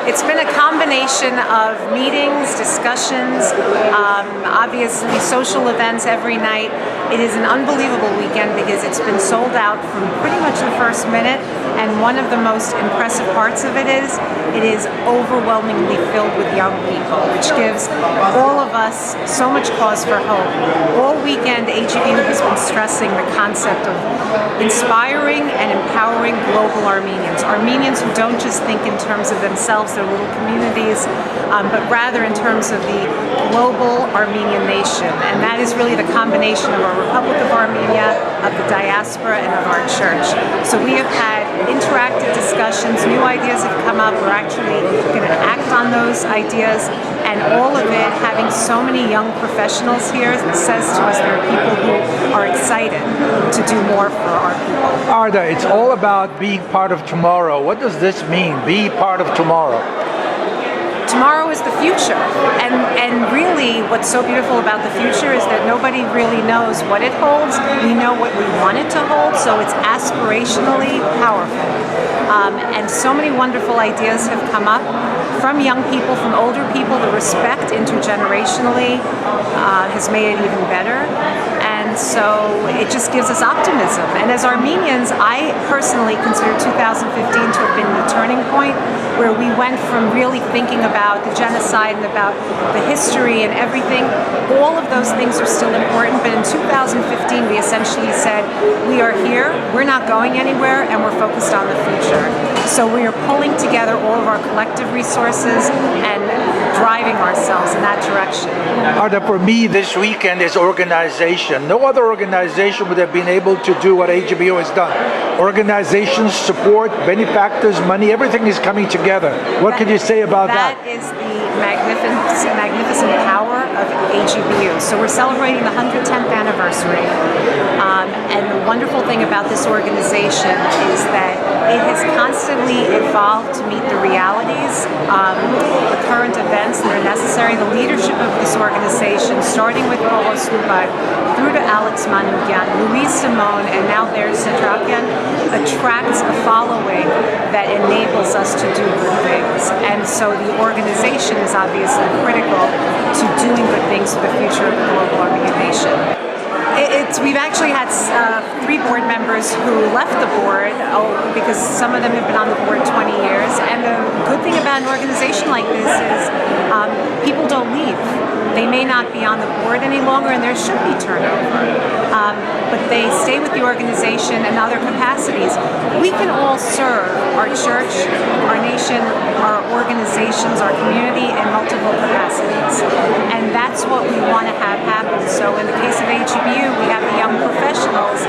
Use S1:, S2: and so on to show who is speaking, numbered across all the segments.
S1: It's been a combination of meetings, discussions, obviously social events every night. It is an unbelievable weekend because it's been sold out from pretty much the first minute, and one of the most impressive parts of it is overwhelmingly filled with young people, which gives all of us so much cause for hope. All weekend, AGBU has been stressing the concept of inspiring and empowering global Armenians. Armenians who don't just think in terms of themselves, their little communities, but rather in terms of the global Armenian nation. And that is really the combination of our Republic of Armenia, of the diaspora, and of our church. So we have had interactive discussions, new ideas have come up, we're actually going to act on those ideas, and all of it, having so many young professionals here, says to us there are people who are excited to do more for our people.
S2: Arda, it's all about being part of tomorrow. What does this mean, be part of tomorrow?
S1: Tomorrow is the future, and really what's so beautiful about the future is that nobody really knows what it holds. We know what we want it to hold, so it's aspirationally powerful. And so many wonderful ideas have come up from young people, from older people. The respect intergenerationally has made it even better. And so it just gives us optimism. And as Armenians, I personally consider 2015 to have been the turning point where we went from really thinking about the genocide and about the history and everything. All of those things are still important, but in 2015 we essentially said, we are here, we're not going anywhere, and we're focused on the future. So we are pulling together all of our collective resources and driving ourselves in that direction.
S2: Arda, for me, this weekend is organization. No other organization would have been able to do what AGBU has done. Organizations, support, benefactors, money, everything is coming together. What can you say about that?
S1: That is the magnificent power of AGBU. So we're celebrating the 110th anniversary. And the wonderful thing about this organization is that it has constantly evolved to meet the realities, the current events that are necessary. The leadership of this organization, starting with Paul Slupak, through to Alex Manukyan, Louise Simone, and now there's Satrakian, attracts a following that enables us to do good things. And so the organization is obviously critical to doing good things for the future of the global Armenian nation. We've actually had 3 board members who left the board because some of them have been on the board 20 years. And the good thing about an organization like this is people don't leave. They may not be on the board any longer, and there should be turnover. But they stay with the organization in other capacities. We can all serve our church, our nation, our organizations, our community in multiple capacities. And that's what we want to have happen. So in the case of AGBU, we have the young professionals.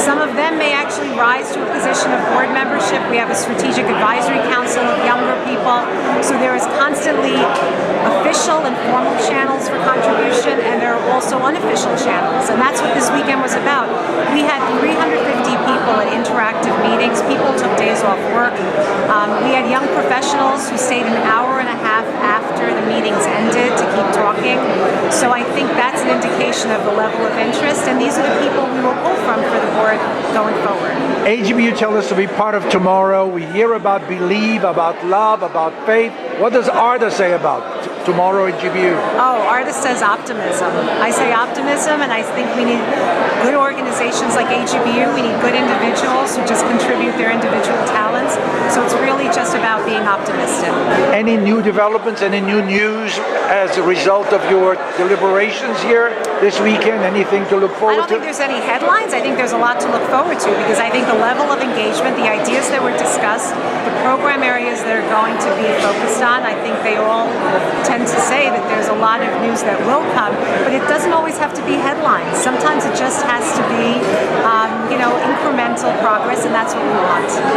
S1: Some of them may actually rise to a position of board membership. We have a strategic advisory council of younger people. So there is constantly official and formal channels for contribution, and there are also unofficial channels. And that's what this weekend was about. We had 350 people at interactive meetings. People took days off work. We had young professionals who stayed an hour and a half after the meetings ended to keep talking. So I think that's an indication of the level of interest, and these are the people we will pull from for the board going forward.
S2: AGBU tell us to be part of tomorrow. We hear about believe, about love, about faith. What does Arda say about tomorrow AGBU?
S1: Oh, Arda says optimism. I say optimism, and I think we need good organizations like AGBU. We need good individuals who just contribute their individual talents. So it's really just about being optimistic.
S2: Any new developments, any new news as a result of your deliberations here this weekend? Anything to look forward to?
S1: I don't think there's any headlines. I think there's a lot to look forward to, because I think the level of engagement, the ideas that were discussed, the program areas that are going to be focused on, I think they all tend to say that there's a lot of news that will come, but it doesn't always have to be headlines. Sometimes it just has to be, incremental progress, and that's what we want.